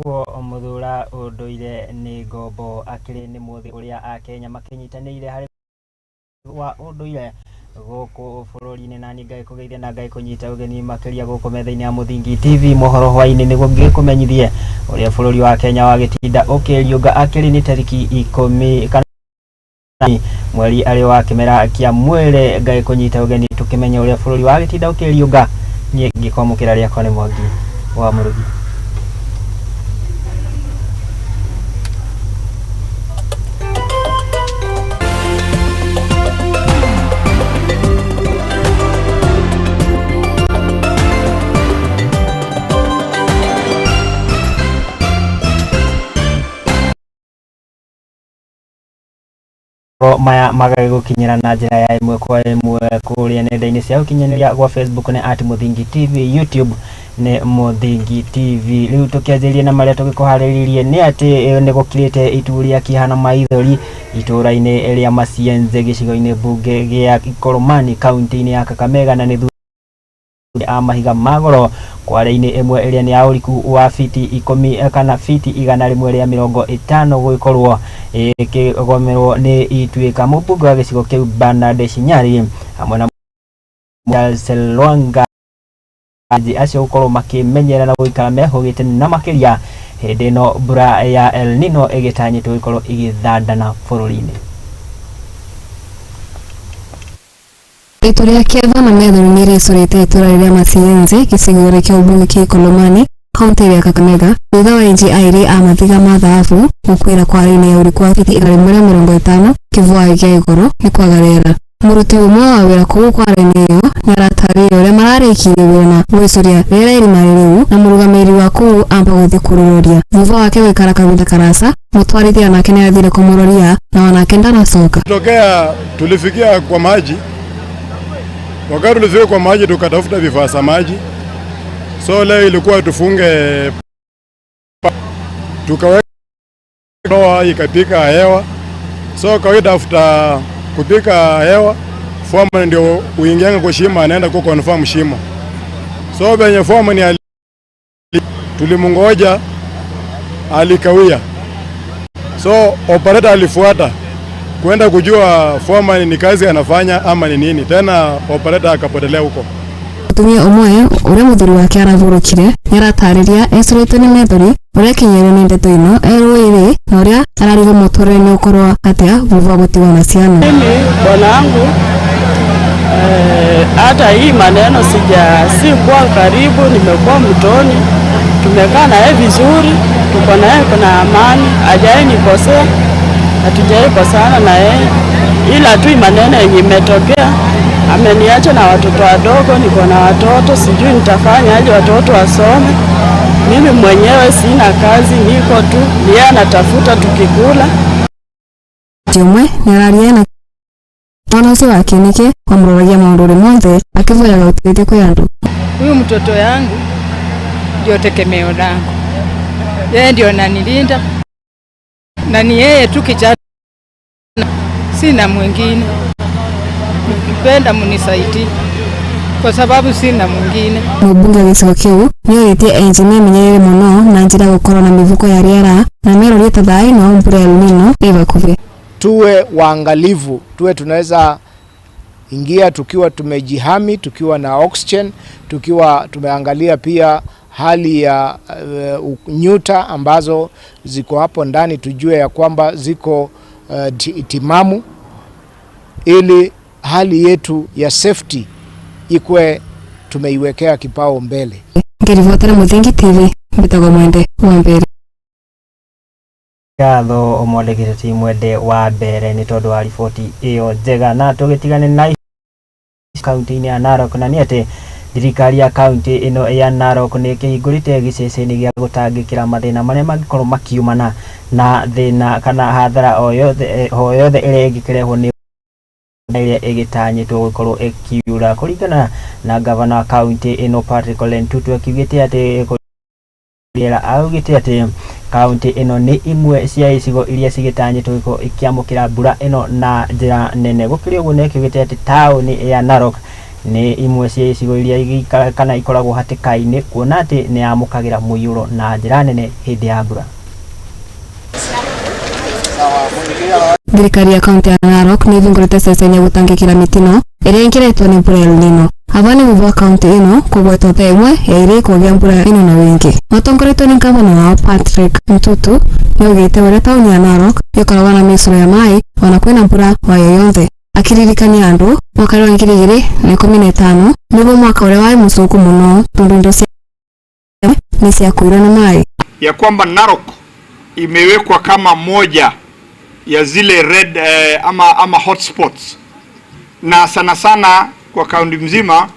Muthura unduire ni ngombo akiri ni muthi uria akenya makinyitanire hari wa unduire guku bururi-ini na ni ngai kugeithia na ngai kunyita ugeni makiria guku metha-ini ya Muthingi TV Mohoro Hwaiini niguo ngikumenyithie uria bururi wa Kenya wagitinda ukiriunga akiri ni tariki 10 kana mweri ari wa kimera kia mwere ngai kunyita ugeni tukimenya uria bururi wagitinda ukiriunga ni ngikomukira ria kone Mwangi wa Murugi. Maya magai gukinyira na njira ya imwe kwa imwe kuria nenda-ini cia ukinyanĩria gwa Facebook ni @Muthingi TV, YouTube ni Muthingi TV. Riu tukianjiria na maria tugikuhariririe ni ati ni gukirite itu ria kihana maithori itura-ini ria Macienze gicigo-ini bunge gia Ikoromani kaunti-ini ya Kakamega na ni mahiga magoro kware-ini imwe iria ni ya uriku wa fiti 10 kana fiti 150 guikorwo ikigomerwo ni ituika mubunge wa gicigo kiu Bernard Shinyari hamwe na Selwanga acio gukorwo makimenyera na guikara mehugite na makiria hindi no mbura ya El Nino igitanyitwo ikorwo igithandana bururi-ini. Ituria kietha na methori ni ricorete itura ria Macienze gicigo kia ubunge kia Ikoromani kaunti ya Kakamega thutha wa inji airi a mathiga ma thahabu gukwira kware-ini ya uriku wa fiti 150 kivua kia iguru ni kwagarera. Muruti umwe wa wira kuu kware-ini iyo naratarire uria mararikirie wona gwicuria rira irima riu na murugamiri wa kuu amba guthi kurururia thutha wake gwikara kavinda karasa mutwarithia nake ni athire kumuroria na wanake ndanacoka. Tokea tulifikia kwa maji. Wakati tulifika kwa maji tukatafuta vifaa maji. So leo ilikuwa tufunge tukaweka ikapika hewa. So kawaida after kupika hewa foreman ndio uingianga kwa shima anaenda ku confirm shima. So benye foreman tulimungoja alikawia. So operator alifuata kwenda kujua foreman ni kazi anafanya ama ni nini. Tena operator akapotelea huko. Mutumia umwe uria muthuri wake aravurukire niaratariria ecorete ni methori uria kinyere ni ndeto ino erwire na uria ararigo mutore ni ukorwa atia vuva gutiwa na ciana. Mimi bwana wangu hata hii maneno si kwa karibu, nimekuwa mtoni, tumekaa naye vizuri, tuko naye kuna amani, hajai nikosea, hatujai kosana na yeye, ila tu maneno yenye imetokea ameniacha na watoto wadogo. Niko na watoto, sijui nitafanya aje watoto wasome. Mimi mwenyewe sina kazi, niko tu yeye anatafuta tukikula. Jomwe narariana mwanausi wake nike wamroragia maunduri monthe akivoya gautete kwa yandu. Huyu mtoto yangu ndio tegemeo langu, yeye ndio ananilinda na ni yeye tu kijana, sina mwingine. Nikipenda munisaidie kwa sababu sina mwingine. Mubunge wa gicigo kiu nioritie engineer menyerere muno na njira gukorwo na mivuko ya riera na merori tathai no mbura ya El Nino ivakuve. Tuwe waangalivu, tuwe tunaweza ingia tukiwa tumejihami, tukiwa na oxygen, tukiwa tumeangalia pia hali ya nyuta ambazo ziko hapo ndani, tujue ya kwamba ziko timamu, ili hali yetu ya safety ikwe tumeiwekea kipao mbele. Ngirivotera Muthingi TV mbitago mwende wa mbere. Gatho omwandikite ti mwende wa mbere ni tondu wa riboti iyo njega. Na tugitigane na kaunti-ini ya Narok na ni ati thirikari ya kaunti ino ya Narok ni kihingurite giceceni gia gutangikira mathina maria mangikorwo makiumana na thina kana hathara o yothe iria ingikirehwo ni iria igitanyitwo gukorwo ikiura. Kuringana na gavana wa kaunti ino Patrick Lentutu akigite ati riera augite ati kaunti ino ni imwe cia icigo iria cigitanyitwo iko ikiamukira mbura ino na njira nene. Gukiri uguo nekigite ati tauni ya Narok ni imwe cia icigo iria kana ikoragwo hatikaine kuona ati ni amukagira muiyuro na njira nene hindi ya mbura. Thirikari ya kaunti ya Narok ni ivingurite ceceni ya gutangikira mitino iria ingiretwo ni mbura ya El Nino. Abani muvua kaunti ino kugwetwo ta imwe ya iri kugia mbura ino na wingi. Matongoretwo ni gavana wao Patrick Ntutu niugite uria tauni ya Narok ikoragwo na misuro ya mai ona kwina mbura wa yoyonthe. Akiririkania andu mwaka wa 2015 nivo mwaka uria wai mucuku muno tondu indo cia ni cia kuira na mai. Ya kwamba Narok imewekwa kama moja ya zile red ama hotspots, na sana sana kwa kaunti mzima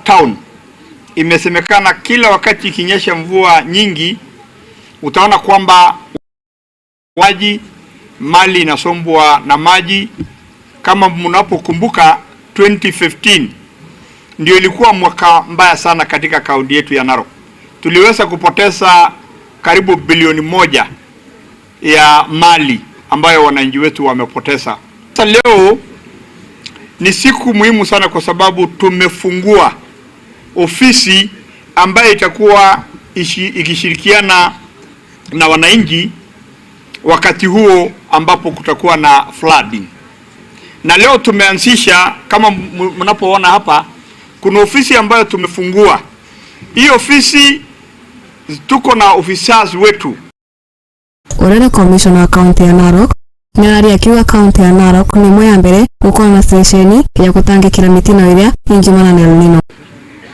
town imesemekana kila wakati ikinyesha mvua nyingi utaona kwamba mali inasombwa na maji. Kama mnapokumbuka 2015 ndio ilikuwa mwaka mbaya sana katika kaunti yetu ya Narok. Tuliweza kupoteza karibu bilioni 1 ya mali ambayo wananchi wetu wamepoteza. Sasa leo ni siku muhimu sana kwa sababu tumefungua ofisi ambayo itakuwa ikishirikiana na wananchi wakati huo ambapo kutakuwa na flooding. Na leo tumeanzisha, kama mnapoona hapa, kuna ofisi ambayo tumefungua. Hii ofisi tuko na officers wetu. Urene commissioner wa kaunti ya Narok Nyari akiwa kaunti ya Narok ni moya mbere gukorwo na stesheni ya gutangikira mitino iria ingimana na El Nino.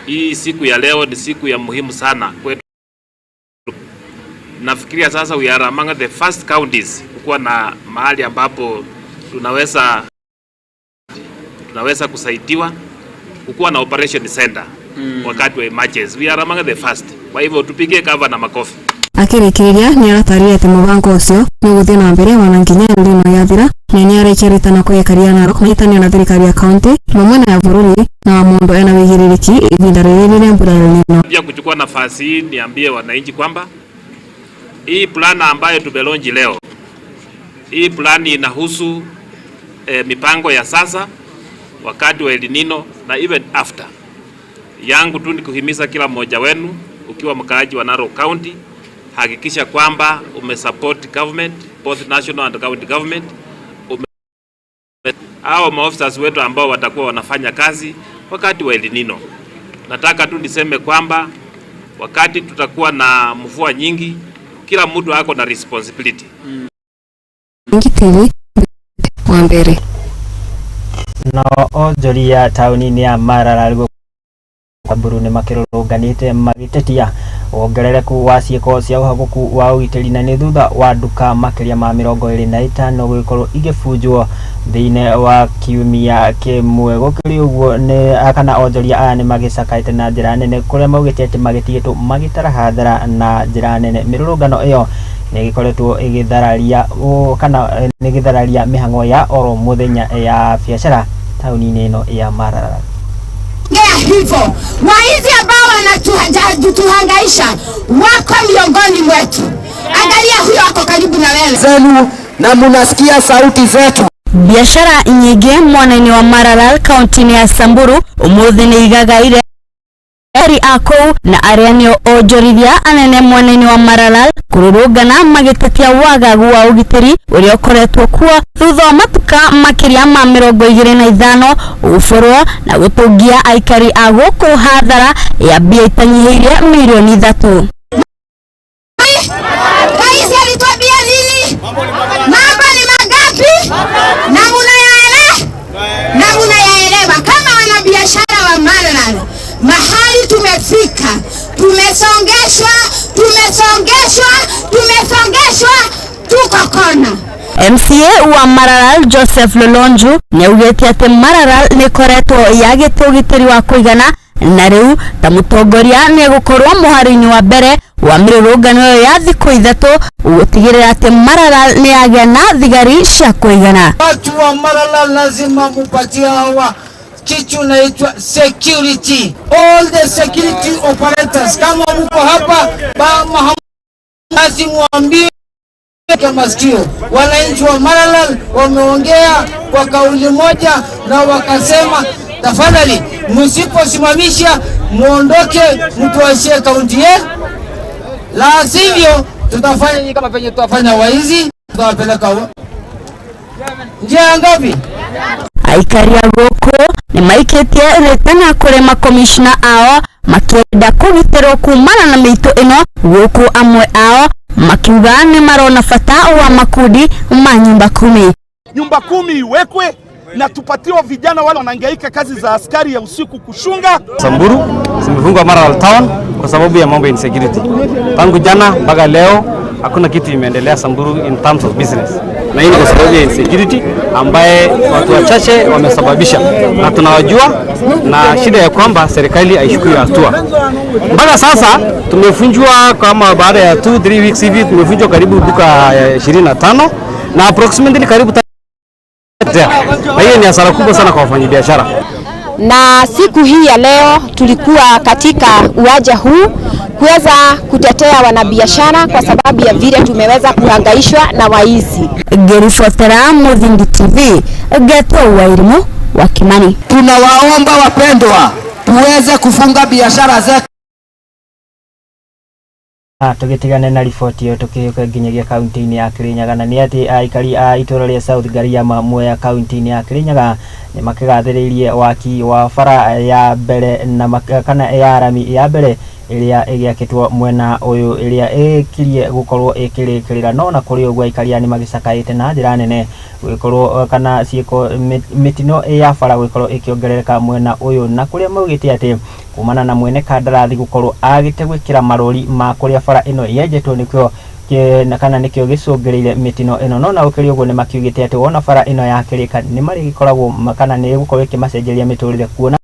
Hii siku ya leo ni siku ya muhimu sana kwetu. Nafikiria sasa we are among the first counties kuwa na mahali ambapo tunaweza kusaidiwa kuwa na operation center wakati wa emergency. We are among the first. Kwa hivyo tupige cover na makofi. Akirikiria ni arataria ati mubango ucio ni guthie na mbere wananginya El Nino yathira na ni arekeritana kwikaria Narok nyitania na thirikari ya county mamwe na ya bururi na wa mundu ena wigiririki ivinda riri mbura ya El Nino. Pia kuchukua nafasi hii niambie wananchi kwamba hii plan ambayo tumelonji leo, hii plan inahusu mipango ya sasa, wakati wa El Nino na even after. Yangu tu ni kuhimiza kila mmoja wenu ukiwa mkaaji wa Narok County, hakikisha kwamba umesupport government, both national and county government. Hao maofficers wetu ambao watakuwa wanafanya kazi wakati wa El Nino. Nataka tu niseme kwamba wakati tutakuwa na mvua nyingi, kila mtu ako na responsibility. Ngitiri wambere no ojoria tauni ya Marara Burune makirunganite magitetia wongerereku wa ciiko cia uhaguku wa ugitiri na ni thutha wa nduka makiria ma 25 gwikorwo igibunjwo thiine wa kiumia kimwe gukiri uguo ni akana onjoria aya ni magicakaite na njira nene kuria maugite ati magitigitwo magitara hathara na njira nene. Mirurungano iyo ni gikoretwo igithararia kana ni githararia mihango ya oro muthenya ya biashara tauni ino ya Marara. Hivyo waizi ambao wanatuhangaisha wako miongoni mwetu. Angalia huyo ako karibu na wewe zenu na munasikia sauti zetu. Biashara nyingi mwanani wa Marara kaunti ya Samburu umuthi ni igagaire eri ako na arianio ojorithia anene mwanani wa Marara kururungana magitetia wagagu wa ugitiri uria ukoretwo kuo thutha wa matuka makiria ma 25 uforwo na gutungia aikari a guku hathara ya mbia itanyihiire milioni 3. Rais alituambia nini? Mambo ni magapi? Na munayaelewa kama wanabiashara wa Marara. Mahali tumefika, tumesongeshwa, tuko kona. MCA wa Marara Joseph Lolonju ni ugete ati Marara ni koretwo yagite ugitiri wa kuigana na riu ta mutongoria ni gukorwo muharini wa mbere wa mirurungano ya thiku ithatu gutigirira ati Marara ni agia na thigari cia kuigana. Watu wa Marara lazima mupatie hawa kitu naitwa security. All the security operators kama mko hapa lazima muambie kama sikio. Wananchi wa Marara wameongea kwa kauli moja na wakasema Tafadhali msiposimamisha muondoke, mtuachie kaunti yetu, la sivyo tutafanya kama penye tutafanya waizi, tutawapeleka njia ngapi? Aikari a gũkũ nĩ maikĩtie retana kũrĩ makomishna ao makĩenda kũgitĩrwo kumana na mĩitũ ĩno, gũkũ amwe ao makiuga nĩ marona bata wa makundi ma nyumba 10. Nyumba 10 iwekwe na tupatiwa vijana wale wanahangaika kazi za askari ya usiku kushunga. Samburu zimefungwa Maralal Town kwa sababu ya mambo ya insecurity. Tangu jana mpaka leo hakuna kitu imeendelea Samburu in terms of business. Na hii ni kwa sababu ya insecurity ambaye watu wachache wamesababisha, na tunawajua, na shida ya kwamba serikali haishukui hatua. Mpaka sasa tumefunjwa kama baada ya 2-3 weeks hivi tumefunjwa karibu duka 25 na approximately karibu na hiyo ni hasara kubwa sana kwa wafanyabiashara. Na siku hii ya leo tulikuwa katika uwanja huu kuweza kutetea wanabiashara kwa sababu ya vile tumeweza kuhangaishwa na waizi. Gerifotera Muthingi TV, Geto Hwaiini wa Kimani. Tunawaomba wapendwa tuweze kufunga biashara zetu. Tugitigane na riboti yo tukiuka nginyagia kaunti-ini ya Kirinyaga, na ni ati aikari a itura ria South Gariama Mwea kaunti-ini ya Kirinyaga ni makigathiririe waki wa bara ya mbere na kana ya rami ya mbere iria igiakitwo mwena uyu iria ikirie gukorwo ikirikirira, no na kuri ugwa aikari ani magicakaite na njira nene gukorwo kana ciiko mitino ya bara gukorwo ikiongerereka mwena uyu, na kuria maugite ati kumana na mwene kandarathi gukorwo agite gwikira marori ma kuria bara ino yenjetwo nikyo kana nikyo gicungireire mitino ino, no na ukiri uguo ni makiugite ati wona bara ino ya kirika ni mari gikoragwo makana ni gukorwo ikimacenjeria miturire, kuona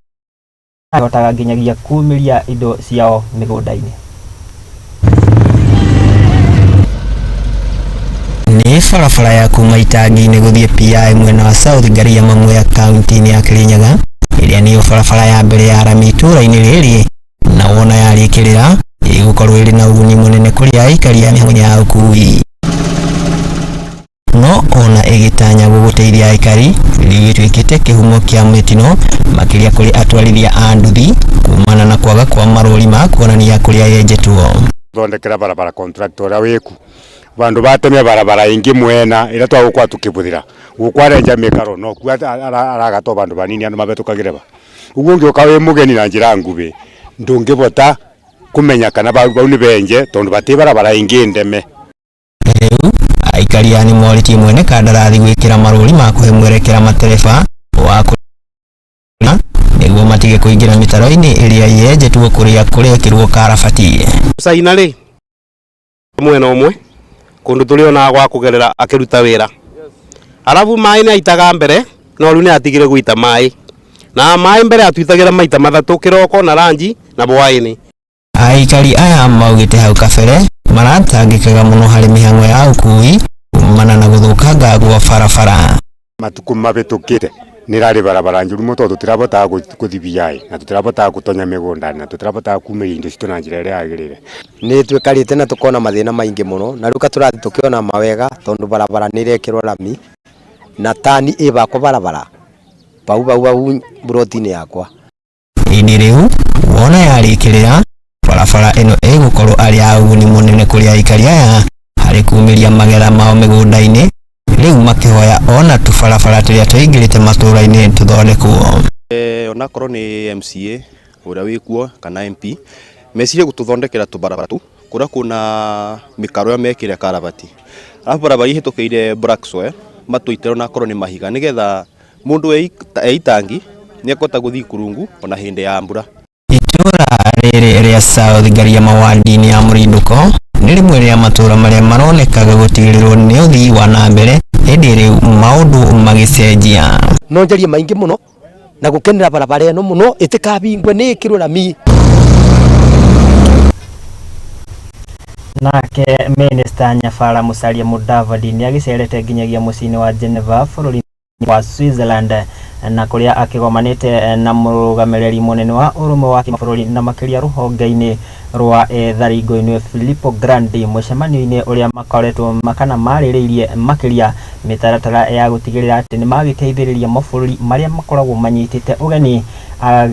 hotaga nginyagia kumiria indo ciao migunda-ini. Ni barabara ya kuma Itangi-ini guthie PI mwena wa South Gariama Mwea kaunti-ini ya Kirinyaga iria niyo barabara ya mbere ya rami itura-ini riri, na wona yarikirira igukorwo iri na uguni munene kuri aikari a mĩhang'o ya ũkui, no ona igitanya guguteithia aikari riu itwikite kihumo kia mitino makiria kuri atwarithia a nduthi kumana na kwaga kwa marori ma kuonania kuria yenjetwo. Thondekera barabara contractor wiku bandu batemia barabara ingi mwena ira twagukwa tukibuthira gukwarenja mikaro no ku aragato bandu banini andu mabetukagireba uguo ngioka wi mugeni na njira ngubi ndungibota kumenya kana bau ni benje tondu bati barabara ingi ndeme. Riu aikari ani moriti mwene kandarathi gwikira marori ma kuhe mwerekera matereba wa niguo matige kuingira mitaro-ini iria yenjetwo kuria kurekirwo karabati. Saina ri mwena umwe kundu tuliona gwa kugerera akiruta wira, arabu mai ni aitaga mbere no riu ni atigire guita mai, na mai mbere atuitagira maita mathatu kiroko na ranji na bwaini. Aikari aya maugite hau kabere maratangikaga muno hari mĩhang'o ya ũkui kumana na guthukanga gwa barabara. Matuku mabetukite nirari barabara njuru muto tutirabota kuthibiyai na tutirabota kutonya migunda na tutirabota kumeria indo citu na njira iria yagirire. Ni twikarite na tukona mathina maingi muno na ruka turathi tukiona mawega tondu barabara ni rekirwo rami na tani ibako barabara bau brotini yakwa ini riu wona yarikirira barabara ino igukorwo ari ya uguni munene kuri aikari aya hari kumiria magera mao migunda-ini, riu makihoya ona tubarabara turia tuingirite matura-ini tuthondekwo. Ona korwo ni MCA uria wikuo kana MP mecirie gututhondekera tubarabara tu kuria kuna mikaro ya mekire karabati, arabu barabara ihitukiire black soil matuitero na korwo ni mahiga nigetha mundu Itangi ni akota guthii kurungu ona hindi ya mbura. Itura riri ria South Gariama wadi-ini ya Murinduko ni rimwe ria matura maria maronekaga gutigirirwo ni uthii wa na mbere hindi riu maundu magicenjia. No njarie maingi muno na gukenera barabara eno muno itikabingwe ni ikirwo rami. Nake Minister Nyafara Musalia Mudavadi ni agicerete nginyagia mucini wa Geneva bururi wa Switzerland na kuria akigomanite na murugamiriri munene wa urume wa kimabũrũri na makiria ruhonge-ini rwa tharingo-ini Filippo Grandi mucemanio-ini uria makoretwo makana marĩrĩirie makiria mitaratara ya gutigirira ati ni magiteithĩrĩria mabũrũri maria makoragwo manyitite ugeni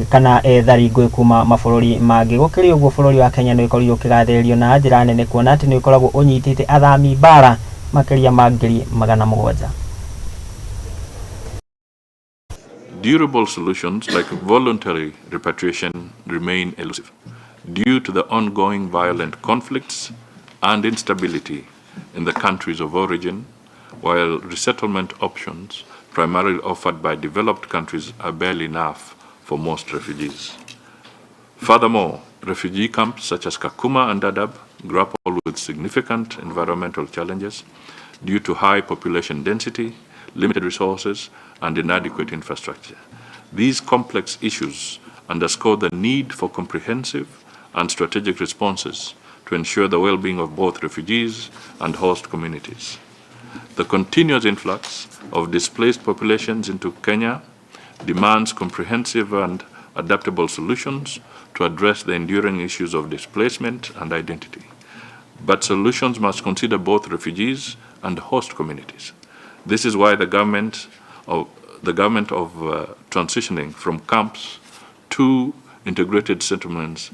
kana tharingo kuma mabũrũri mangĩ gũkĩrĩ ũguo bũrũri wa Kenya nĩ ũkorirwo ũkĩgathĩrĩrio na njĩra nene kuona atĩ nĩ ũkoragwo ũnyitĩte athami bara makiria ma ngiri 700. Durable solutions like voluntary repatriation remain elusive due to the ongoing violent conflicts and instability in the countries of origin, while resettlement options primarily offered by developed countries are barely enough for most refugees. Furthermore, refugee camps such as Kakuma and Dadaab grapple with significant environmental challenges due to high population density, limited resources, and inadequate infrastructure. These complex issues underscore the need for comprehensive and strategic responses to ensure the well-being of both refugees and host communities. The continuous influx of displaced populations into Kenya demands comprehensive and adaptable solutions to address the enduring issues of displacement and identity. But solutions must consider both refugees and host communities. This is why the government of transitioning from camps to integrated settlements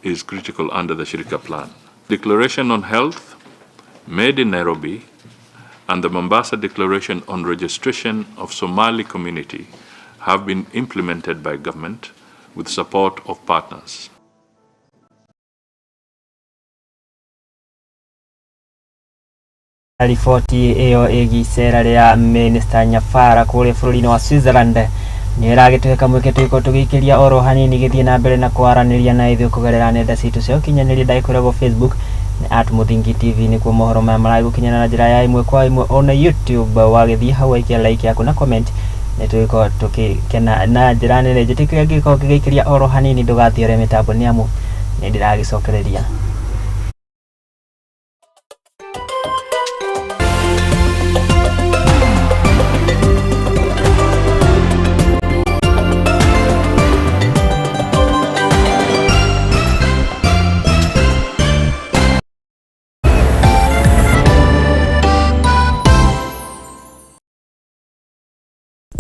is critical under the Shirika Plan. Declaration on Health, made in Nairobi, and the Mombasa Declaration on Registration of Somali Community have been implemented by government with support of partners. Riboti iyo igicera ria Minister Nyafara kuri bũrũri-inĩ wa Switzerland nĩ ĩragĩtwĩka mweke twĩko tũgĩikĩria oro hanini gĩthiĩ na mbere na kwaranĩria na ithuĩ kũgerera nenda citũ cia ũkinyanĩria ndagĩkoragwo Facebook na @Muthingi TV nĩkuo mohoro maya maragũkinyana na njĩra ya ĩmwe kwa ĩmwe ona YouTube wagĩthiĩ hau aikia like yaku na comment nĩ twĩko tũkĩkena na njĩra nene njĩtĩkĩria gĩko gĩgĩikĩria oro hanini ndũgathiore mĩtambo nĩ amu nĩ ndĩragĩcokereria.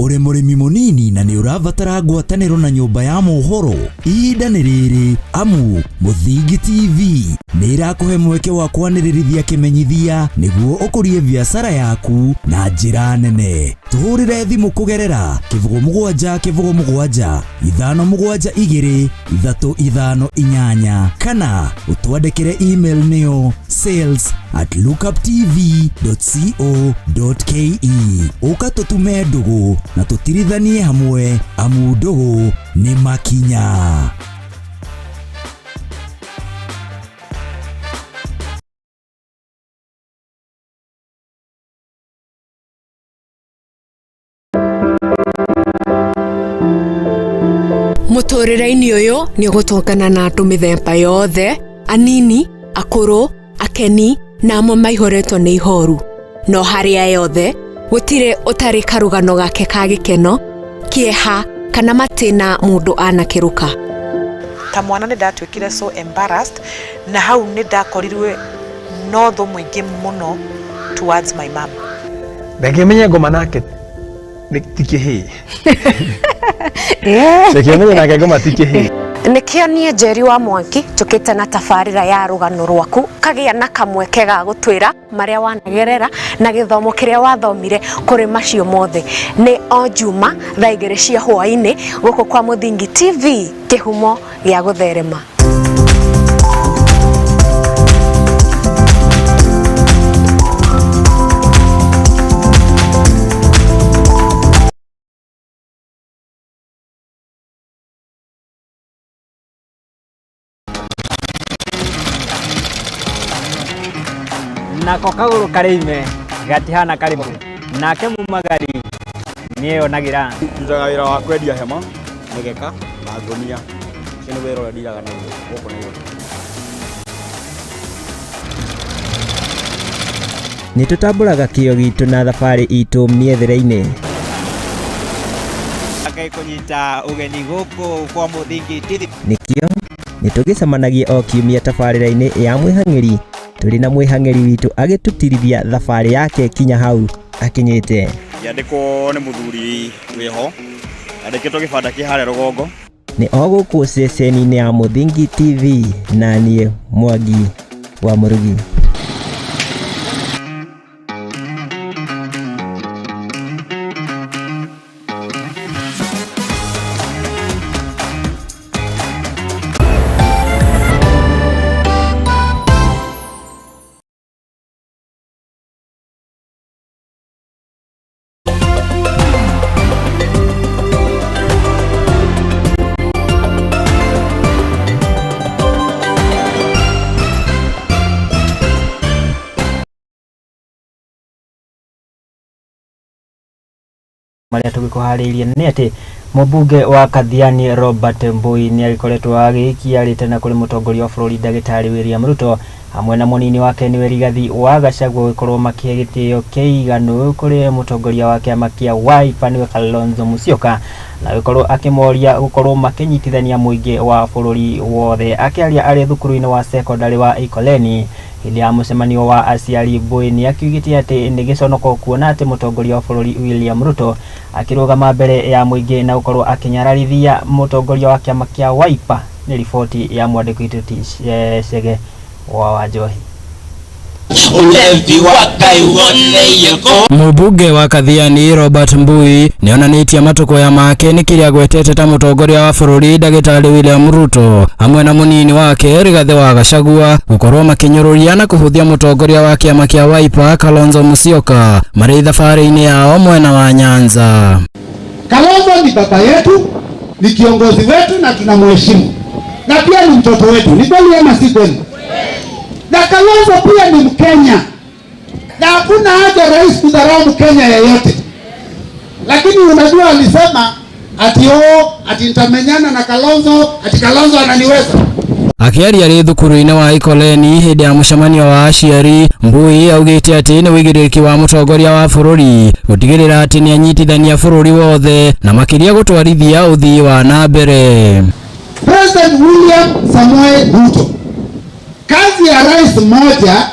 Ore mũrĩmi mũnini na nĩ ũrabatara ngwatanĩro na nyũmba ya mohoro ihinda nĩ rĩrĩ amu Muthingi TV nĩ ĩrakũhe mweke wa kwanĩrĩrithia kĩmenyithia nĩguo ũkũrie biacara yaku na njĩra nene. Tũhũrĩre thimũ kũgerera 0777 572 358 kana ũtwandĩkĩre email nĩyo sales@lookuptv.co.ke. Ũka tũtume ndũgũ na tũtirithanie hamwe amu ndũgũ nĩ makinya. Mũtũrĩre-inĩ ũyũ nĩ ũgũtũngana na andũ mĩthemba yothe, anini, akũrũ, akeni na amwe maihoretwo nĩ ihoru. No harĩa yothe gũtirĩ ũtarĩ karũgano gake ka gĩkeno, kĩeha kana matĩna mũndũ anakĩruka. Ta mwana nĩ ndatwĩkire so embarrassed na hau nĩ ndakorirwe notho mũingĩ mũno towards my mom. Ndakĩmenya ngoma nake tikĩhĩ. Ndakĩmenya nake ngoma tikĩhĩ. Nĩkĩo niĩ Njeri wa Mwangi tũkĩte na tabarĩra ya rũgano rwaku kagĩa na kamweke ga gũtwĩra marĩa wanagerera na gĩthomo kĩrĩa wathomire kũrĩ macio mothe. Nĩ o Juma thaa 2 cia hwaĩ-inĩ gũkũ kwa Muthingi TV kĩhumo gĩa gũtherema. Nako kagũrũ karĩime gatihana karibu nake mumagari nĩeyonagira. Ndutaga wĩra wa kwendia hema, mĩgeka na ngũnia. Ũcio nĩ wĩra ũrĩa ndiraga naguo gũkũ Nairobi. Nĩ tũtambũraga kĩyo gitũ na thabarĩ itũ mĩethere-inĩ. Ngai kunyita ugeni guku kwa Muthingi TV. Nikio nitugicemanagia o kiumia tabarĩra-inĩ ya mwĩhang'ĩri tũrĩ na mwĩhang'ĩri witũ agĩtũtirithia thabarĩ yake kinya hau akinyĩte. Yandĩkwo nĩ mũthuri wĩho andĩkĩtwo gĩbanda kĩ harĩa rũgongo. Nĩ o gũkũ ceceni-inĩ ya Muthingi TV na niĩ Mwangi wa Murugi. Maria tugikuharĩirie nĩ atĩ mũmbunge wa Kathiani Robert Mbui nĩ agĩkoretwo agĩkiarĩte na kũrĩ mũtongoria wa bũrũri Ndagĩtarĩ William Ruto hamwe na mũnini wake nĩ Rigathi wa Gachagua gũkorwo makĩhe gĩtĩo kĩiganu kũrĩ mũtongoria wa kĩama kĩa Wiper nĩwe Kalonzo Musyoka na gũkorwo akĩmoria gũkorwo makĩnyitithania mũingĩ wa bũrũri wothe. Akĩaria arĩ thukuru-inĩ wa secondary wa Ikoleni hĩndĩ ya mũcemanio wa aciari, Mbui nĩ akiugĩte atĩ nĩ gĩconoko kuona atĩ mũtongoria wa bũrũri William Ruto akĩrũgama mbere ya mũingĩ na gũkorwo akĩnyararithia mũtongoria wa kĩama kĩa Wiper. Nĩ riboti ya mwandĩki witũ Chege wa Njohi. Mũmbunge wa Kathiani Robert Mbui nĩ onanĩtie matũkũya make nĩ kĩrĩa gwetete ta mũtongoria wa bũrũri Ndagĩtarĩ William Ruto hamwe na mũnini wake Rigathi wa Gachagua gũkorwo makĩnyũrũria na kũhũthia mũtongoria wa kĩama kĩa Wiper Kalonzo Musyoka marĩ thabarĩ-inĩ yao mwena wa Nyanza. Kalonzo ni baba yetu, ni kiongozi wetu na tunamheshimu, na pia ni mtoto wetu. Ni kweli ama si kweli? Na Kalonzo pia ni Mkenya, na hakuna haja rais kudharau Mkenya yeyote. Lakini unajua alisema ati nitamenyana na Kalonzo, ati Kalonzo ananiweza. Akiaria rĩ thukuru-inĩ wa Ikoleni hĩndĩ ya mũcemanio wa aciari, Mbui augĩte atĩ nĩ wĩigĩrĩrĩki wa mũtongoria wa bũrũri gũtigĩrĩra atĩ nĩ anyitithania bũrũri wothe na makĩria gũtwarithia ũthii wa na mbere. President William Samoei Ruto, kazi ya rais mmoja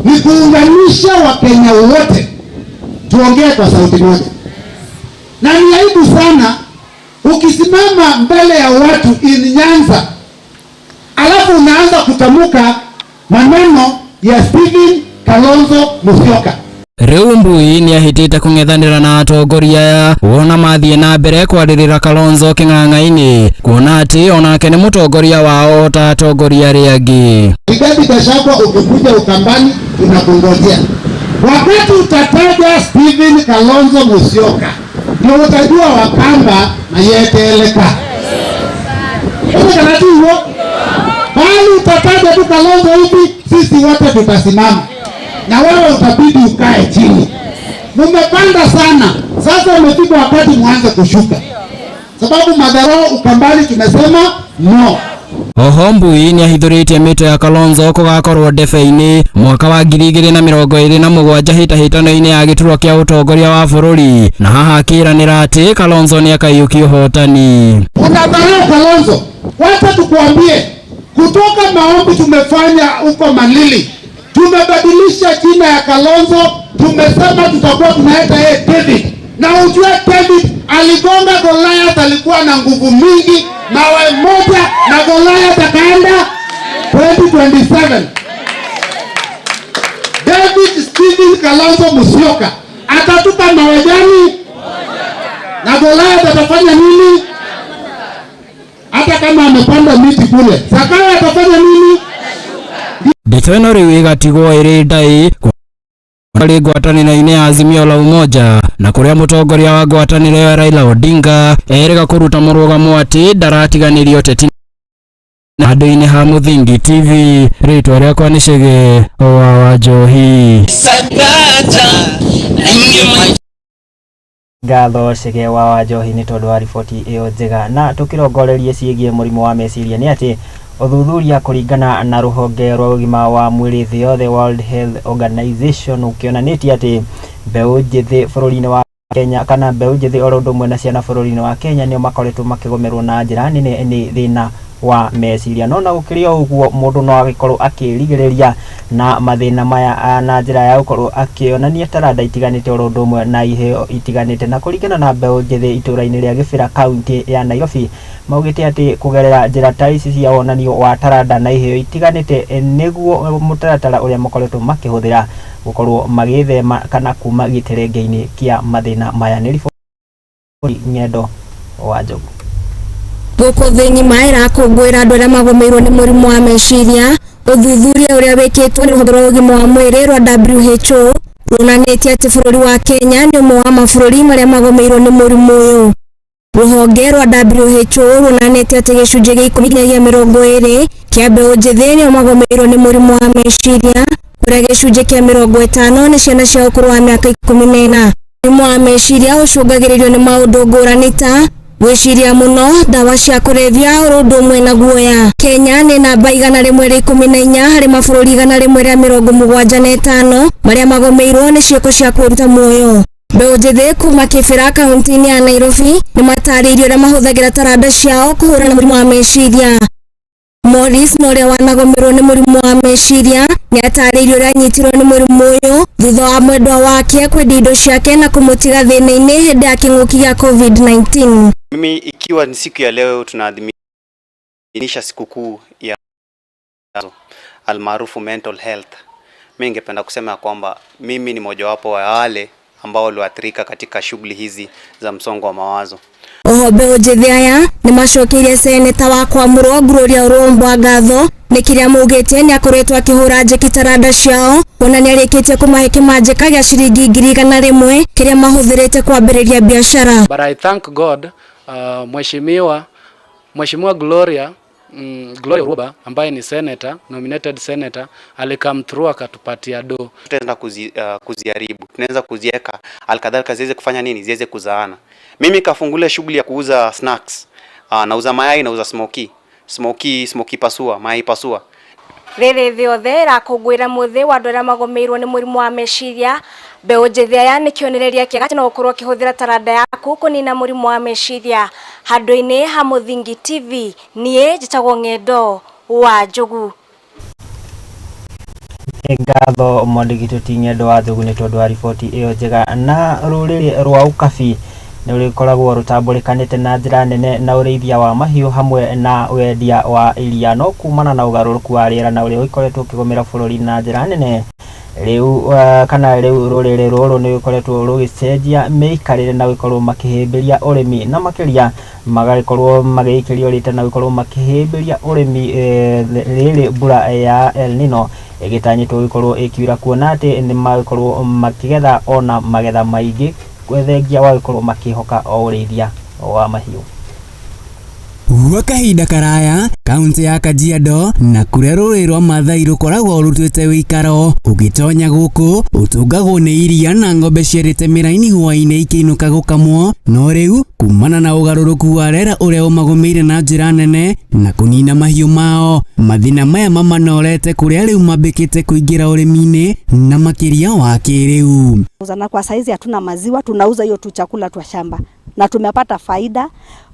ni kuunganisha Wakenya wote tuongee kwa sauti moja. Na ni aibu sana ukisimama mbele ya watu in Nyanza alafu unaanza kutamuka maneno ya Stephen Kalonzo Musyoka. Rĩu Mbui nĩ ahĩtĩte kũng'ethanĩra na atongoria wona mathiĩ na mbere kwarĩrĩra Kalonzo kĩng'ang'a-inĩ kuona atĩ onake nĩ mũtongoria wao ta atongoria arĩa angĩ. Rigathi Gachagua ukikuja Ukambani tunakungojea. Wakati utataja Stephen Kalonzo Musyoka ndio utajua Wakamba na yeteleka. Kwa kanati huo bali utataja tu Kalonzo hivi sisi wote tutasimama. Na wewe utabidi ukae chini. Mumepanda sana. Sasa umefika wakati mwanze kushuka. Sababu madharau Ukambani tumesema no. Oho Mbui nĩ ahithũrĩtie mĩtwe ya Kalonzo kũgakorwo ndebe-inĩ mwaka wa 2027 hĩtahĩtano-inĩ ya gĩturwa kĩa ũtongoria wa bũrũri, na haha akĩranĩra atĩ Kalonzo nĩ akaiyũkia ũhotani. Unadharau Kalonzo. Wacha tukuambie kutoka maombi tumefanya huko Malili, tumebadilisha jina ya Kalonzo, tumesema tutakuwa tunaita yeye David. Na ujue David aligonga Goliath, alikuwa na nguvu mingi, mawe moja na Goliath akaenda 2027. David Stephen Kalonzo Musyoka atatupa mawe gani? Na Goliath atafanya nini? Hata kama amepanda miti kule, Sakaya atafanya nini? Ndeto ĩno rĩu ĩgatigwo ĩrĩ ndaĩ kũrĩ ngwatanĩro-inĩ ya Azimio la Umoja na kũrĩa mũtongoria wa ngwatanĩro ya Raila Odinga erĩga kũruta mũrũgamo atĩ ndaratiganĩrio ũteti handũ-inĩ ha Muthingi TV. Rĩtwa rĩakwa nĩ Chege wa Njohi. Ngatho Chege wa Njohi nĩ tondũ wa riboti ĩyo njega. Na tũkĩrongorerie ciĩgiĩ mũrimũ wa meciria nĩ atĩ ũthuthuria kũringana na rũhonge rwa ũgima wa mwĩrĩ thĩ yothe World Health Organization ukionanĩtie atĩ mbeũ njĩthĩ bũrũri-inĩ wa Kenya kana mbeũ njĩthĩ oro ũndũ ũmwe na ciana bũrũri-inĩ wa Kenya nĩo makoretwo makĩgomerwo na njĩra nene nĩ thĩna wa meciria. No na gũkĩrĩ o ũguo mũndũ no agĩkorwo akĩrigĩrĩria na mathĩna maya na njĩra ya gũkorwo akĩonania taranda itiganĩte oro ũndũ ũmwe na iheo itiganĩte. Na kũringana na mbeũ njĩthĩ itũra-inĩ rĩa Gĩbĩra kaunti ya Nairobi maugĩte atĩ kũgerera njĩra ta ici cia wonanio wa taranda na iheo itiganĩte nĩguo mũtaratara ũrĩa makoretwo makĩhũthĩra gũkorwo magĩthema kana kuma gĩterenge-inĩ kĩa mathĩna maya. Nĩ riboti Ng'endo wa Njogu. Gũkũ thĩ ng'ima ĩrakũngũĩra andũ arĩa magomeirwo nĩ mũrimũ wa meciria. Ũthuthuria ũrĩa wĩkĩtwo nĩ rũhonge rwa ũgima wa mwĩrĩ rwa WHO ruonanĩtie atĩ bũrũri wa Kenya nĩ ũmwe wa mabũrũri marĩa magomeirwo nĩ mũrimũ ũyũ. Rũhonge rwa WHO ruonanĩtie atĩ gĩcunjĩ gĩa 10-20 kĩa mbeũ njĩthĩ nĩo magomeirwo nĩ mũrimũ wa meciria, kũrĩa gĩcunjĩ kĩa 50 nĩ ciana cia ũkũrũ wa mĩaka 14. Mũrimũ wa meciria ũcũngagĩrĩrio nĩ maũndũ ngũrani ta gwĩciria mũno, ndawa cia kũrebia, ũndũ ũmwe na guoya. Kenya nĩ namba 114 harĩ mabũrũri 175 marĩa magomeirwo nĩ ciĩko cia kwĩruta muoyo. Mbeũ njĩthĩ kuma Kĩbĩra kaunti-inĩ ya Nairobi nĩ matarĩirio ũrĩa mahũthagĩra taranda ciao kũhũrana na mũrimũ wa meciria. Morris na ũrĩa wanagomerwo nĩ mũrimũ wa meciria nĩ atarĩirio ũrĩa anyitirwo nĩ mũrimũ ũyũ thutha wa mwendwa wake kwendia indo ciake na kumũtiga thĩna-inĩ hĩndĩ ya kĩng'ũki gĩa COVID-19. Mimi ikiwa ni siku ya leo tunaadhimisha sikukuu ya almaarufu mental health. Mimi ningependa kusema kwamba mimi ni mojawapo wa wale ambao waliathirika katika shughuli hizi za msongo wa mawazo. Mbeũ njĩthĩ aya nĩ macokeirie seneta wa Kwamũrwo Gloria Orombo ngatho nĩ kĩrĩa maugĩte nĩ akoretwo akĩhũra njeki taranda ciao, ona nĩ arĩkĩtie kũmahe kĩmanjĩka gĩa ciringi 100,000 kĩrĩa mahũthĩrĩte kwambĩrĩria biashara. But I thank God, Mheshimiwa Gloria Orombo ambaye ni senator, nominated senator, alikam through akatupatia do. Tutaenda kuziharibu, tunaweza kuziweka alkadhalika ziweze kufanya nini, ziweze kuzaana. Mimi kafungulia shughuli ya kuuza snacks, nauza mayai, nauza smoky pasua, mayai pasua. Rĩrĩ thĩ yothe ĩrakũngũĩra mũthĩ wa andũ arĩa magomeirwo nĩ mũrimũ wa meciria. Mbeũ njĩthĩ aya nĩ kĩonereria kĩega atĩ no ũkorwo ũkĩhũthĩra taranda yaku kũnina mũrimũ wa meciria. Handũ-inĩ ha Mũthingi TV, niĩ njĩtagwo Ng'endo wa Njogu. Ngatho mwandĩki Ng'endo wa Njogu nĩ tondũ wa riboti ĩyo njega. Na rũrĩrĩ rwa Ukabi nĩ rũkoragwo rũtambũrĩkanĩte na njĩra nene na ũrĩithia wa mahiũ hamwe na wendia wa iria, no kumana na ũgarũrũku wa rĩera na ũrĩa ũkoretwo ũkĩgũmĩra bũrũri na njĩra nene. Rĩu rũrĩrĩ rũrũ nĩ rũkoretwo rũgĩcenjia mĩikarĩre na gũkorwo makĩhĩmbĩria ũrĩmi, na makĩria magagĩkorwo magĩikĩrio rĩte na gũkorwo makĩhĩmbĩria ũrĩmi rĩrĩ mbura ya El Nino ĩgĩtanyĩtwo gũkorwo ĩkiura, kuona atĩ nĩ magĩkorwo makĩgetha ona magetha maingĩ gwethengia wa gũkorwo makĩhoka o ũrĩithia wa mahiũ. Gwa kahinda karaya kaunti ya Kajiado na kũrĩa rũrĩrĩ rwa Maathai rũkoragwo rũtuĩte wĩikaro, ũgĩtonya gũkũ ũtũngagwo nĩ iria na ng'ombe ciarĩte mĩraini hwaĩ-inĩ ikĩinũka gũkamwo. No rĩu kumana na ũgarũrũku wa rĩera ũrĩa ũmagomeire na njĩra nene na kũnina mahiũ mao, mathĩna maya mamanorete kũrĩa rĩu mambĩkĩte kũingĩra ũrĩmi-inĩ na makĩria wa kĩrĩu. Na kwa saizi hatuna maziwa, tunauza hiyo tu chakula twa shamba na tumepata faida.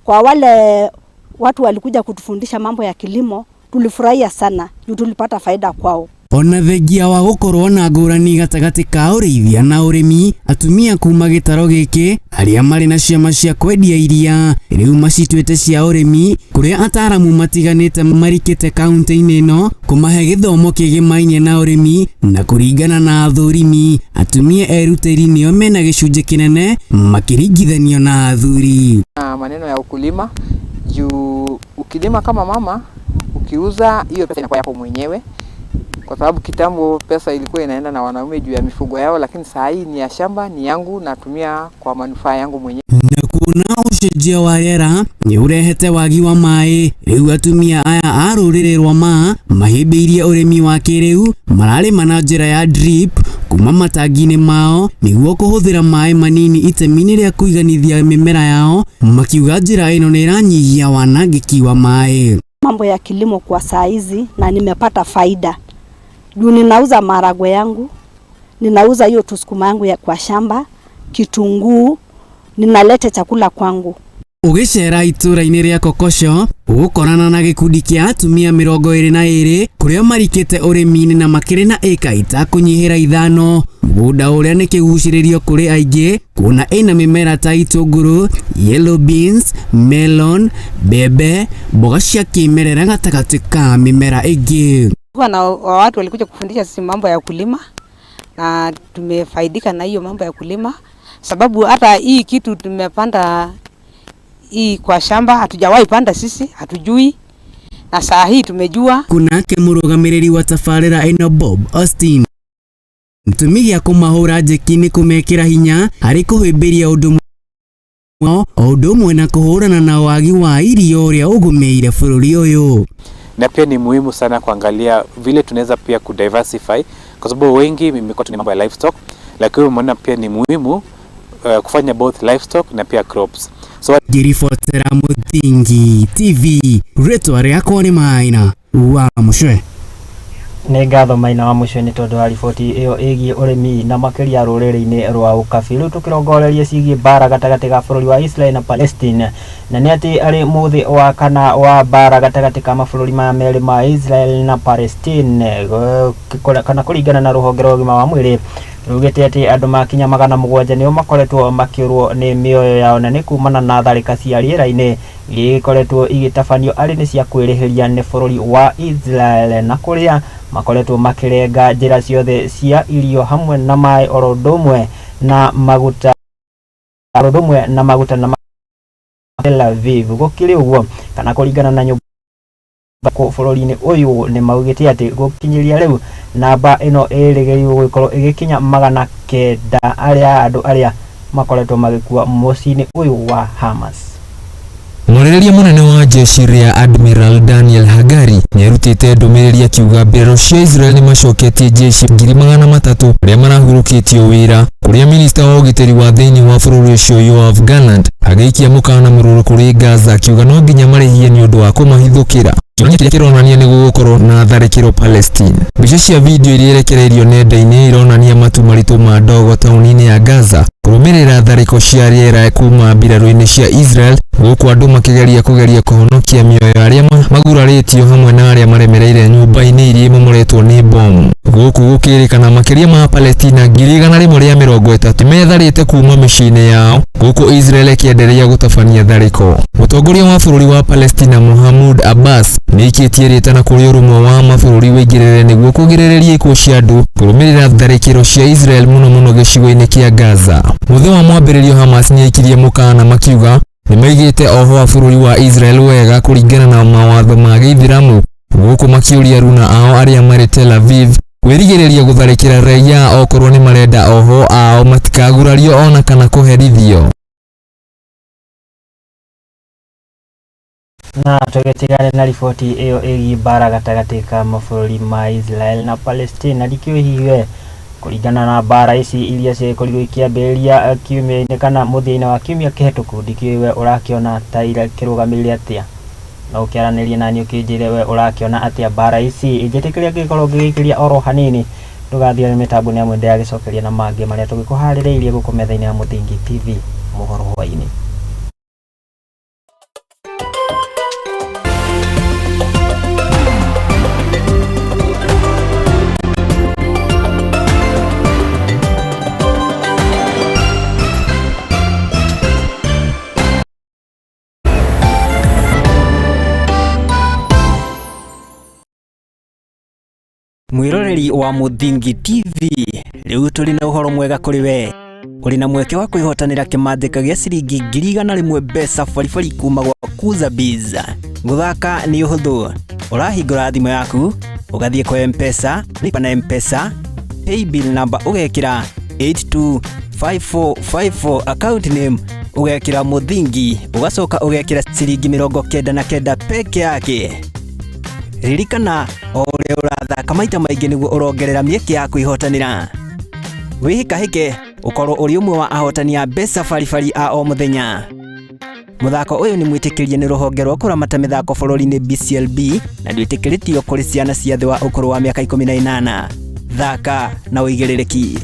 Kwa wale watu walikuja kutufundisha mambo ya kilimo, tulifurahia sana juu tulipata faida kwao. Ona thengia wa gũkorwo na ngũrani gatagatĩ ka ũrĩithia na ũrĩmi, atumia kuma gĩtaro gĩkĩ arĩa marĩ na ciama cia kwendia iria rĩu macituĩte cia ũrĩmi, kũrĩa ataramu matiganĩte marikĩte kaunti-inĩ ĩno kũmahe gĩthomo kĩgĩmainie na ũrĩmi. Na kũringana na athũrimi, atumia erutĩri nĩo mena gĩcunjĩ kĩnene makĩringithanio na athuri. Maneno ya ukulima juu ukilima kama mama, ukiuza hiyo pesa inakuwa yako mwenyewe, kwa sababu kitambo pesa ilikuwa inaenda na wanaume juu ya mifugo yao, lakini saa hii ni ya shamba, ni yangu, natumia kwa manufaa yangu mwenyewe. Na kuna ũcenjia wa rĩera nĩ ũrehete wagi wa maĩ, rĩu atumia aya a rũrĩrĩ rwa Maa mahĩmbĩirie ũrĩmi wa kĩrĩu, mararĩma na njĩra ya drip kuma matangi-inĩ mao nĩguo kũhũthĩra maĩ manini itemi-inĩ rĩa kũiganithia mĩmera yao, makiuga njĩra ĩno nĩ ĩranyihia wanangĩki wa maĩ. Mambo ya kilimo kwa saa hizi na nimepata faida. Juu ninauza maharagwe yangu, ninauza hiyo tusukuma yangu ya kwa shamba, kitunguu, ninalete chakula kwangu. Ugicera itura-ini ria Kokosho ugukorana na gikundi kia atumia 22 kuria marikite urimi-ini na makiri na eka itakunyihira 5 mugunda uria ni kiguciririo kuri aingi kuona ina mimera ta itunguru, yellow beans, melon, bebe, mboga cia kimerera gatagati ka mimera ingi. Na watu walikuja kufundisha sisi mambo ya kulima na tumefaidika na hiyo mambo ya kulima, sababu hata hii kitu tumepanda hii kwa shamba hatujawahi panda sisi, hatujui, na saa hii tumejua. Kunake murugamiriri wa tafarira ino Bob Austin mtumigia kumahura njeki kumekira hinya hari kuhimbiria undu na kuhurana na wagi wa irio uria ugumeire bururi uyu. Na pia ni muhimu sana kuangalia vile tunaweza pia kudiversify, kwa sababu wengi imekuwa tuna mambo ya livestock, lakini umeona pia ni muhimu kufanya both livestock na pia crops. So Girifotera Muthingi TV retwa riakwa ni Maina wa Mushwe. Nĩ ngatho Maina wa Mushwe nĩ tondũ wa riboti ĩyo ĩgiĩ ũrĩmi na makĩria rũrĩrĩ-inĩ rwa ũkabi. Rĩu tũkĩrongoreria ciĩgiĩ mbara gatagatĩ ga bũrũri wa Israel na Palestine, na nĩ atĩ arĩ mũthĩ wa kana wa mbara gatagatĩ ka mabũrũri ma merĩ ma Israel na Palestine kana kũringana na rũhonge rwa ũgima wa mwĩrĩ rugĩte atĩ andũ makinya 700 nĩo makoretwo makĩũrwo nĩ mĩoyo yao na nĩ kumana na tharĩka cia rĩera-inĩ ikoretwo igĩtabanio arĩ nĩ cia kwĩrĩhĩria nĩ bũrũri wa Israel na kũrĩa makoretwo makĩrenga njĩra ciothe cia irio hamwe na maĩ oro ũndũ na maguta na Tel Aviv. Gũkĩrĩ ũguo kana kũringana na nyũmba bũrũri-inĩ ũyũ nĩ maugĩte atĩ gũkinyĩria rĩu namba ĩno ĩrĩgĩrĩirwo gũkorwo ĩgĩkinya 900 andũ arĩa makoretwo magĩkua mũciĩ-inĩ ũyũ wa Hamas. Mwarĩrĩria mũnene wa jeshi ria Admiral Daniel Hagari nĩarutĩte ndũmĩrĩri akiuga mbirarũ cia Israel nĩmacoketie jeshi 300,000 arĩa marahurũkĩtio wĩra, kũrĩa minista wa ũgitĩri wa thĩinĩ wa bũrũri ũcio Yoav Gallant agĩikia mũkana mũrũrũ kũrĩ Gaza akiuga no nginya marĩhie nĩ ũndũ wa kũmahithũkĩra. Kĩonania kĩrĩa kĩronania nĩ gũgũkorwo na tharĩkĩro Palestine. Mbica cia video iria irekereirio nenda-inĩ ironania matu maritũ ma ndogo taũni-inĩ ya Gaza kũrũmĩrĩra tharĩko cia rĩera kuma mbirarũ-inĩ cia Israel, gũkũ andũ makĩgeria kũhonokia mĩoyo ya arĩa magurarĩtio hamwe na arĩa maremereire nyũmba-inĩ iria imomoretwo nĩ bomu. Gũkũ gũkĩrĩkana makĩria ma Palestina 130 metharĩte kuma mĩciĩ-inĩ yao, gũkũ Israel ĩkĩenderea gũtabania tharĩko. Mũtongoria wa bũrũri wa Palestina Mahmoud Abbas nĩikĩtie rĩtana kũrĩ ũrũmwe wa mabũrũri wĩigĩrĩre nĩguo kũgirĩrĩria ikuũ cia andũ kũrũmĩrĩra tharĩkĩro cia Israel mũno gĩcigo-inĩ kĩa Gaza. Mũthenya wa mwambĩrĩrio Hamas nĩaikirie mũkana makiuga nĩmaigĩte oho wa bũrũri wa Israel wega kũringana na mawatho ma Gĩithĩramu, gũkũ makĩũria runa ao arĩa marĩ Tel Aviv kwĩrigĩrĩria gũtharĩkĩra raia okorwo nĩ marenda oho ao matikagurario ona kana kũherithio. Na tũgĩtigana na riboti ĩyo ĩgiĩ mbara gatagatĩ ka mabũrũri ma Israel na Palestine, ndikĩũĩ hihi kũringana na mbara ici iria cikorirwo ikĩambĩrĩria kiumia-inĩ kana mũthia-inĩ wa kiumia kĩhetũku, ndikĩũĩ we ũrakĩona ta kĩrũgamĩrĩre atĩa, na ũkĩaranĩria nani ũkĩnjĩre we ũrakĩona atĩa mbara ici. Njĩtĩkĩria ngĩkorwo ngĩgĩkĩria oro hanini ndũgathiĩ mĩtambo nĩ amwe ndĩragĩcokeria na mangĩ marĩa tũgĩkũharĩrĩirie gũkũ metha-inĩ ya Muthingi TV. Mohoro Hwaiini. Mwiroreri wa Muthingi TV, rĩu tũrĩ na ũhoro mwega kũrĩ we. Ũrĩ na mweke wa kwĩhotanĩra kĩmanjĩka gĩa ciringi 100,000 mbeca baribari kuma gwa Kuza Biz. Gũthaka nĩ ũhũthũ. Ũrahingũra thimũ yaku, ũgathiĩ kwa M-Pesa, lipa na M-Pesa, paybill number ũgekĩra 825454, account name ũgekĩra Muthingi, ũgacoka ũgekĩra ciringi 99 peke yake. Ririkana o ũrĩa ũrathaka maita maingĩ nĩguo ũrongerera mĩeke ya kwĩhotanĩra. Wĩhĩkahĩke ũkorwo ũrĩ ũmwe wa ahotani a mbeca baribari a o mũthenya. Mũthako ũyũ nĩ mwĩtĩkĩrie nĩ rũhonge rwa kũramata mĩthako bũrũri-inĩ BCLB na ndwĩtĩkĩrĩtio kũrĩ ciana cia thĩ wa ũkũrũ wa mĩaka 18. Thaka na ũigĩrĩrĩki.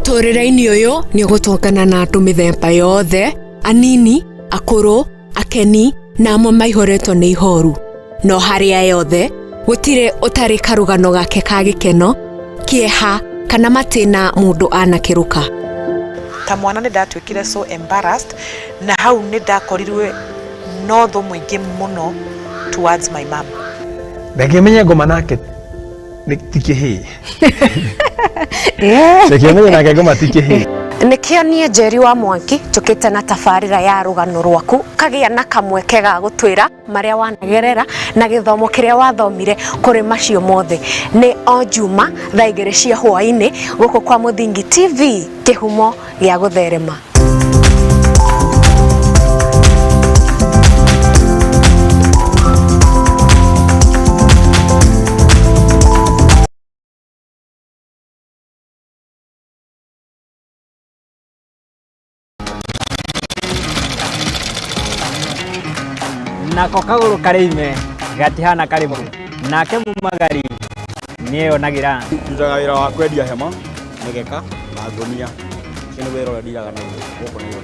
Mutorere-ini uyu ni ugutongana na andu mithemba yothe, anini, akuru, akeni na amwe maihoretwo ni ihoru. No haria yothe gutire utari karugano gake ka gikeno, kieha kana matina mundu anakiruka. Ta mwana ni ndatwikire so embarrassed na hau ni ndakorirwe no tho mwingi muno towards my mom. Ndakimenya ngoma nake tikihi. Ndakimenya nake ngoma tikihi. Nikio nie Njeri wa Mwangi tukite na tafarira ya rugano rwaku kagia na kamweke ga gutwira maria wanagerera na githomo kiria wathomire kuri macio mothe. Ni o Juma thaa 2 cia hwaini guku kwa Muthingi TV kihumo gia gutherema. Nako kaguru karime gatihana karibu nake mumagari niyo nagira Njaga wira wa kwendia hema migeka na ngonia kini wira ura ndiraga na guko niyo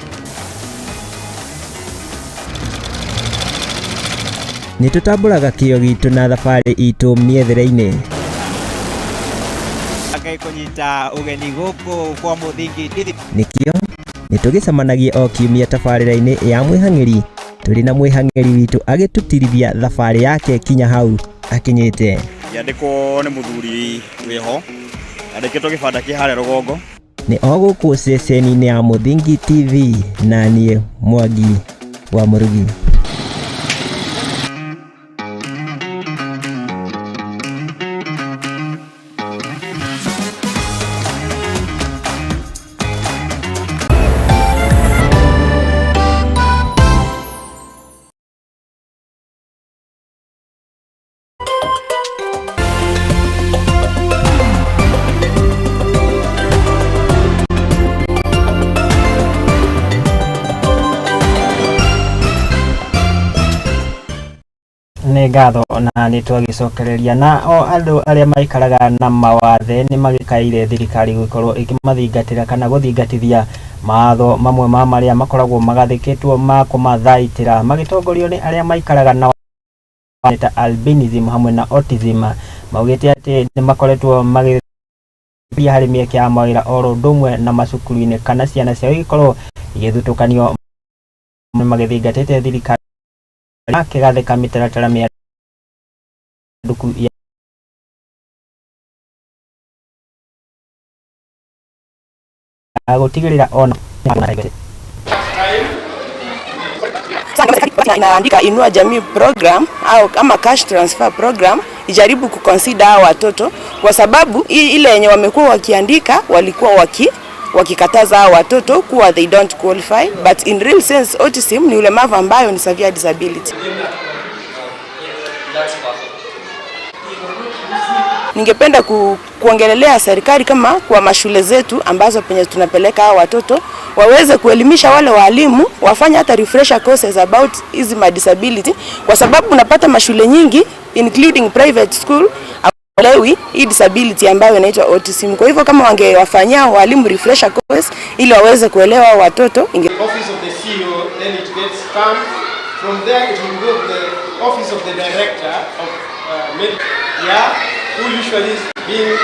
nitutamburaga kio gitu na thabari itu miethere-ini akai kunyita ugeni guku kwa Muthingi TV nikio nitugicemanagia o kiumia tabarira-ini ya mwihang'iri turi na mwihang'iri witu agitutirithia thabari yake kinya hau akinyite yandiko ni muthuri wiho andikitwo gibanda ki hare rugongo ni oguku ceceni-ini ya Muthingi TV na nie Mwangi wa Murugi. Nĩ ngatho na nĩtwagicokereria na o andũ arĩa maikaraga na mawathe nĩ magĩkaire thirikari gũkorwo ĩkĩmathingatĩra kana gũthingatithia mawatho mamwe ma marĩa makoragwo magathĩkĩtwo ma kũmathaitĩra magĩtongorio nĩ arĩa maikaraga na ta albinism hamwe na autism. Maugĩte atĩ nĩ makoretwo magĩthia harĩ mĩeke ya mawĩra oro ũndũ ũmwe na macukuru-inĩ kana ciana ciao igĩkorwo igĩthutũkanio magĩthingatĩte thirikari akigathĩka mĩtaratara mĩa nduku ya gũtigĩrĩra ona inaandika Inua Jamii program au kama cash transfer program ijaribu kuconsider hao watoto kwa sababu ile yenye wamekuwa wakiandika walikuwa wakikataza hao watoto kuwa they don't qualify, but in real sense autism ni ulemavu ambayo ni severe disability. Ningependa kuongelelea serikali kama kwa mashule zetu ambazo penye tunapeleka hao watoto waweze kuelimisha wale walimu wafanye hata refresher courses about hizi disability, kwa sababu unapata mashule nyingi including private school hawaelewi hii disability ambayo inaitwa autism. Kwa hivyo kama wangewafanyia walimu refresher course ili waweze kuelewa watoto office of the CEO, then it gets stamped. From there it will go to the office of the director of medical, who usually is being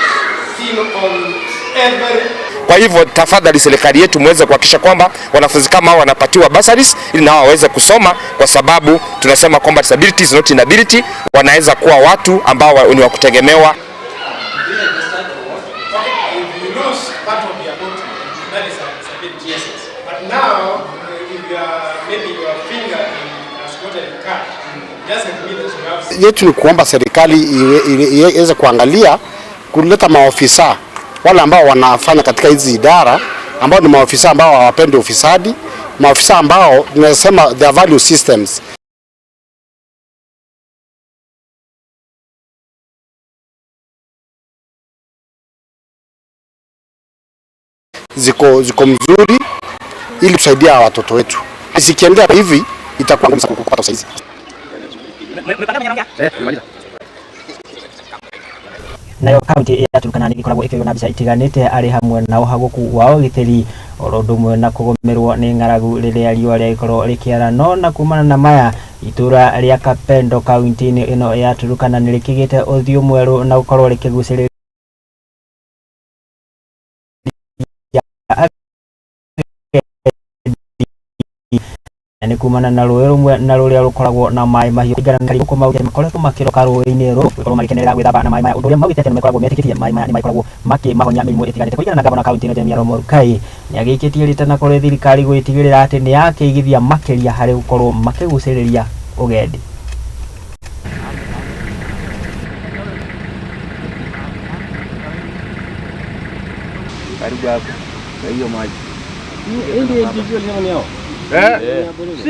seen on every. Kwa hivyo tafadhali serikali yetu muweze kuhakikisha kwamba wanafunzi kama hao wanapatiwa bursaries ili nao waweze kusoma, kwa sababu tunasema kwamba disability is not inability, wanaweza kuwa watu ambao ni wa kutegemewa. Yetu ni kuomba serikali iweze kuangalia kuleta maofisa wale ambao wanafanya katika hizi idara ambao ni maofisa ambao hawapendi ufisadi, maofisa ambao tunasema their value systems ziko mzuri ili kusaidia watoto wetu. Isikiendea hivi itakuwa ngumu sana kupata usaidizi. nayo kaunti ya Turkana nigikoragwo ikiyona mbica itiganite ari hamwe na uhaguku wa ugitiri orondumwe na kugomerwo ni ngaragu riria riua riakorwo rikiara no na kumana na maya itura ria Kapendo kaunti ino ya Turkana nirikigite uthio mweru na gukorwo rikiguciriria ni kumana na rũĩ rũmwe na rũrĩa rũkoragwo na maĩ mahiũ igaranĩra gũkũ maugĩte makoretwo makĩroka rũĩ-inĩ rũu gũkorwo magĩkenerera gwĩthamba na maĩ maya ũndũ ũrĩa maugĩte nĩ makoragwo metĩkĩtie maĩ maya nĩ makoragwo makĩmahonia mĩrimũ ĩtiganĩte kũringana na gavana kaunti ĩno Murugi Murugi nĩ agĩkĩtie rĩtana kũrĩ thirikari gwĩtigĩrĩra atĩ nĩ yakĩigithia makĩria harĩ gũkorwo makĩgucĩrĩria ũgendi. Karibu hapo. Na hiyo maji. Hii ndio individual nyama yao. Sí.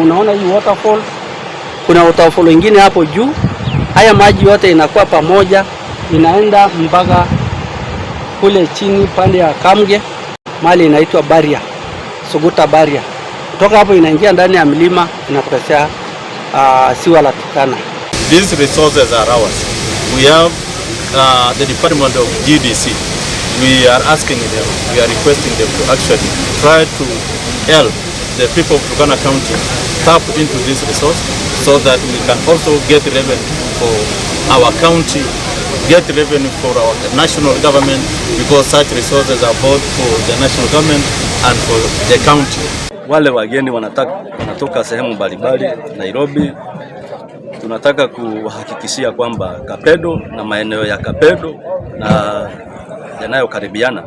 Unaona hii waterfall, kuna waterfall ingine hapo juu. Haya maji yote inakuwa pamoja, inaenda mpaka kule chini pande ya Kamge, mali inaitwa Baria, Suguta Baria. Kutoka hapo inaingia ndani ya mlima, inapelekea siwa la Turkana. These resources are ours. We have the Department of GDC. We are asking them, we are requesting them to actually try to help the people of Turkana County tap into this resource so that we can also get revenue for our county, get revenue for our national government, because such resources are both for the national government and for the county. Wale wageni wanatoka sehemu mbalimbali Nairobi, tunataka kuhakikishia kwamba Kapedo na maeneo ya Kapedo na yanayokaribiana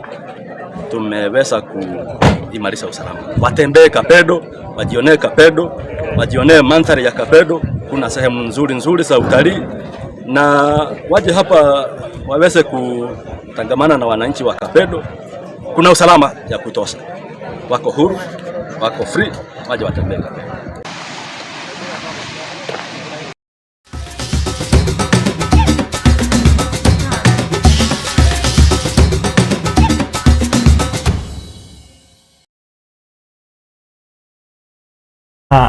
tumeweza kuimarisha usalama. Watembee Kapedo, wajionee Kapedo, wajionee mandhari ya Kapedo. Kuna sehemu nzuri za utalii na waje hapa waweze kutangamana na wananchi wa Kapedo. Kuna usalama ya kutosha, wako huru, wako free, waje watembee Kapedo.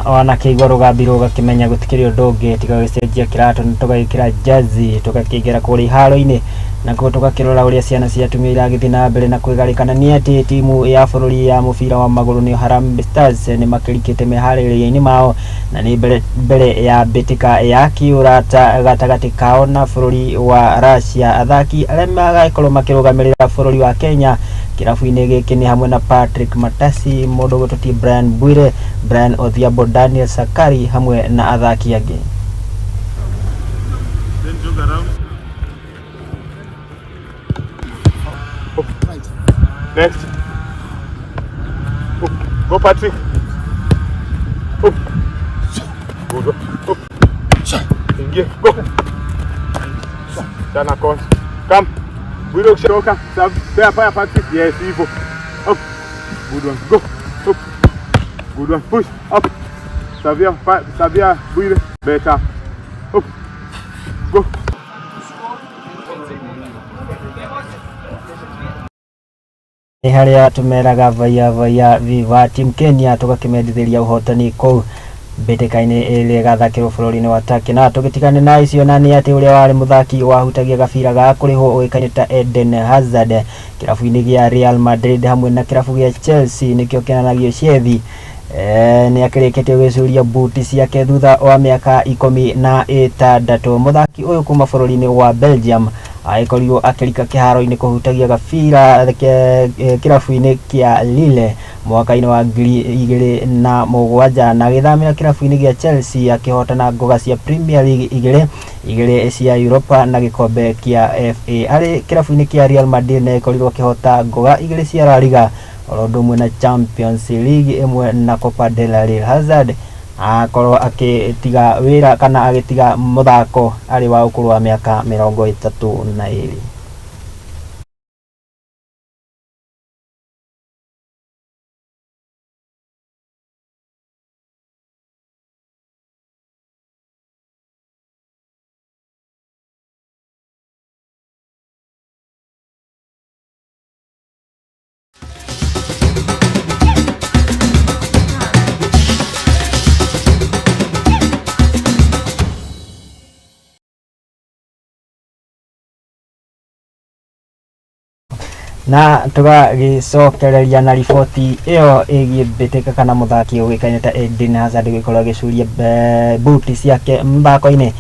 Wanakĩigua rũgambi rũgakĩmenya gũtikĩrĩ ũndũ ũngĩ tiga gũcenjia kĩratũ nĩ tũgagĩkĩra jazi tũgakĩingĩra kũrĩa iharo-inĩ nakuo tũgakĩrora ũrĩa ciana cia atumia iragĩthiĩ na mbere na kwĩgarĩkana nĩ atĩ timu ya bũrũri ya mũbira wa magũrũ nĩ Harambee Stars nĩ makĩrikĩte meharĩrĩria-inĩ mao na nĩ mbere ya mbĩtĩka ya kĩũrata gatagatĩ kao na bũrũri wa Russia. Athaki arĩa magagĩkorwo makĩrũgamĩrĩra bũrũri wa Kenya kĩrabu-inĩ gĩkĩ nĩ hamwe na Patrick Matasi, mũndũ gũtũti Brian Bwire, Brian Odhiambo, Daniel Sakari hamwe na athaki angĩ. Next. Go Patrick. Good. Ingia. Go. Dana course. Come. We don't show come. Fire Patrick. Yes, Ivo. Up. Good one. Go. Up. Good one. Push. Up. Savia. Bwire. Better. Up. Go. Nĩ harĩa tumeraga vaya viva team Kenya tũgakĩmendithĩria ũhotani kũu mbĩtĩka-inĩ ĩrĩa ĩgathakĩrwo bũrũri-inĩ wa Turkey. Na tũgĩtigane na icio na nĩ atĩ ũrĩa warĩ mũthaki wahutagia gabira ga kũrĩhwo ũĩkaine ta Eden Hazard kĩrabu-inĩ gĩa Real Madrid hamwe na kĩrabu gĩa Chelsea nĩkĩo kĩonanagio Shethi nĩ akĩrĩkĩtie gwĩcuria buti ciake thutha wa mĩaka 16. Mũthaki ũyũ kuma bũrũri-inĩ wa Belgium agĩkorirwo akĩrika kĩharo-inĩ kũhutagia gabira kĩrabu-inĩ kĩa Lille mwaka-inĩ wa 2007 na agĩthamĩra kĩrabu-inĩ gĩa Chelsea akĩhotana ngoga cia Premier League igĩrĩ cia Europa na gĩkombe kĩa FA. Arĩ kĩrabu-inĩ kĩa Real Madrid nĩ agĩkorirwo akĩhota ngoga 2 cia La Liga oro ũndũ ũmwe na Champions League ĩmwe na Copa del Rey. Hazard akorwo akitiga wira kana agitiga muthako ari wa ukuru wa miaka 32. Na tugagicokereria na riboti iyo igibitĩka kana muthaki ũĩkaine ta Eden Hazard gĩkorwo agĩcuria buti ciake mthako-inĩ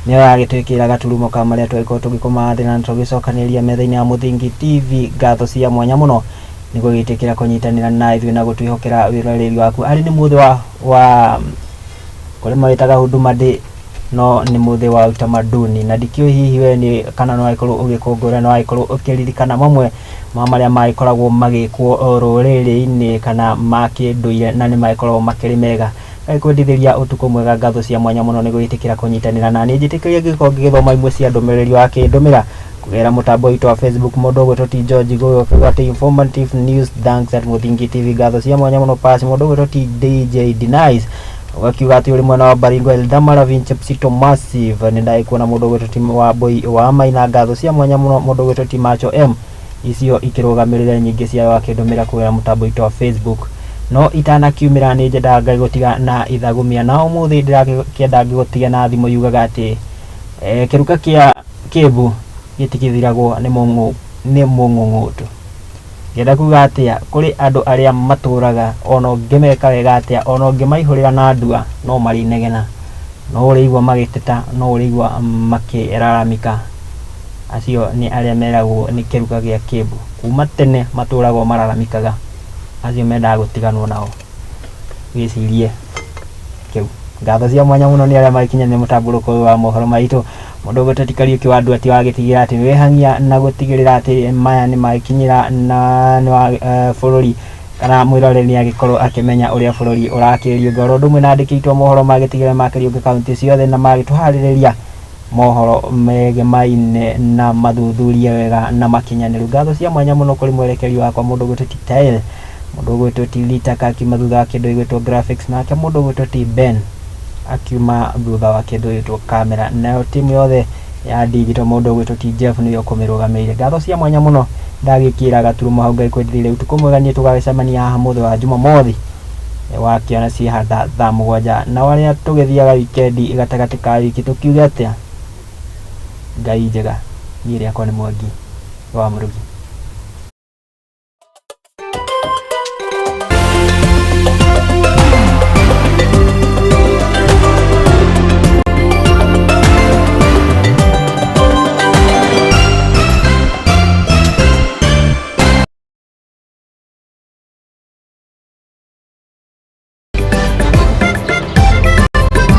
nĩyo yagĩtwĩkĩra gaturumo ka marĩa twagĩkorwo tũgĩkũmathĩra na tũgĩcokanĩrĩria metha-inĩ ya Mũthingi TV. Ngatho cia mwanya mũno nĩ gũgĩtĩkĩra kũnyitanĩra na ithuĩ na gũtwĩhokera wĩroreri waku. Arĩ nĩ mũthĩ wa kũrĩa mawĩtaga huduma day, no nĩ mũthĩ wa utamaduni, na ndikĩũĩ hihi we nĩ kana no agĩkorwo ũgĩkũngũĩra, no agĩkorwo ũkĩririkana mamwe ma marĩa magĩkoragwo magĩkwo rũrĩrĩ-inĩ kana makĩndũire na nĩ magĩkoragwo makĩrĩ mega. Gagĩkwendithĩria ũtukũ mwega. Ngatho cia mwanya mũno nĩ gwĩtĩkĩra kũnyitanĩra na niĩ. Njĩtĩkĩria ngĩkorwo ngĩgĩthoma imwe cia ndũmĩrĩri wakĩndũmĩra kũgerera mũtambo witũ wa Facebook. Mũndũ ũgwĩtwo ti George Goyo ũkĩgwatĩ informative news thanks at Mũthingi TV. Ngatho cia mwanya mũno Pass. Mũndũ ũgwĩtwo ti DJ Denies ugakiuga atĩ ũrĩ mwena wa Baringo Eldamara Vince Psito Massive. Nĩ ndagĩkuona mũndũ ũgwĩtwo ti wa Boy wa Maina. Ngatho cia mwanya mũno mũndũ ũgwĩtwo ti Macho M, icio ikĩrũgamĩrĩra nyingĩ cia wakĩndũmĩra kũgerera mũtambo witũ wa Facebook. No itanakiumĩra nĩ nyendaga ngagũtiga na ithagumia, na ũmũthĩ ndĩrakĩenda ngĩgũtiga na thimũ yugaga atĩ kĩruka kĩa kĩbu gĩtikĩthiragwo nĩ mũng'ũng'ũtũ. Ngĩenda kuga atĩa kũrĩ andũ arĩa matũraga ona ũngĩmeka wega atĩa, ona ũngĩmaihũrĩra na ndua no marĩnegena, no ũrĩigua magĩteta, no ũrĩigua makĩraramika. Acio nĩ arĩa meragwo nĩ kĩruka gĩa kĩbu, kuma tene matũragwo mararamikaga. Acio mendaga gũtiganwo nao, wĩcirie kĩu. Ngatho cia mwanya mũno nĩ arĩa magĩkinyanĩria mũtambũrũko ũyũ wa mohoro maitũ. Mũndũ ũgwĩtwo ti Kariuki wa Ndwati wagĩtigĩra atĩ wĩhangia na gũtigĩrĩra atĩ maya nĩ magĩkinyĩra na bũrũri kana mwĩroreri nĩ agĩkorwo akĩmenya ũrĩa bũrũri ũrakĩrĩrio. Ngoro ũndũ ũmwe na andĩki aitũ a mohoro magĩtigĩrĩra makĩriũka kaunti ciothe na magĩtũharĩrĩria mohoro megemaine na mathuthurie wega na makinyanĩru. Ngatho cia mwanya mũno kũrĩ mwerekeri wakwa mũndũ ũgwĩtwo ti Tael, mũndũ ũgwĩtwo ti Litaka akiuma thutha wa kĩndũ gĩgwĩtwo graphics, nake mũndũ ũgwĩtwo ti Ben akiuma thutha wa kĩndũ gĩgwĩtwo camera. Nayo timu yothe ya digital mũndũ ũgwĩtwo ti Jeff nĩyo kũmĩrũgamĩrĩire. Ngatho cia mwanya mũno ndagĩkĩra gaturumo hau ngagĩkwendithĩria ũtukũ mwega. Niĩ tũgagĩcemania haha mũthĩ wa Jumamothi wakiona ciĩhanda thaa 7, na warĩa tũgĩthiaga wikendi gatagatĩ ka wiki tũkiuge atĩa Ngai njega. Niĩ rĩakwa nĩ Mwangi wa Murugi.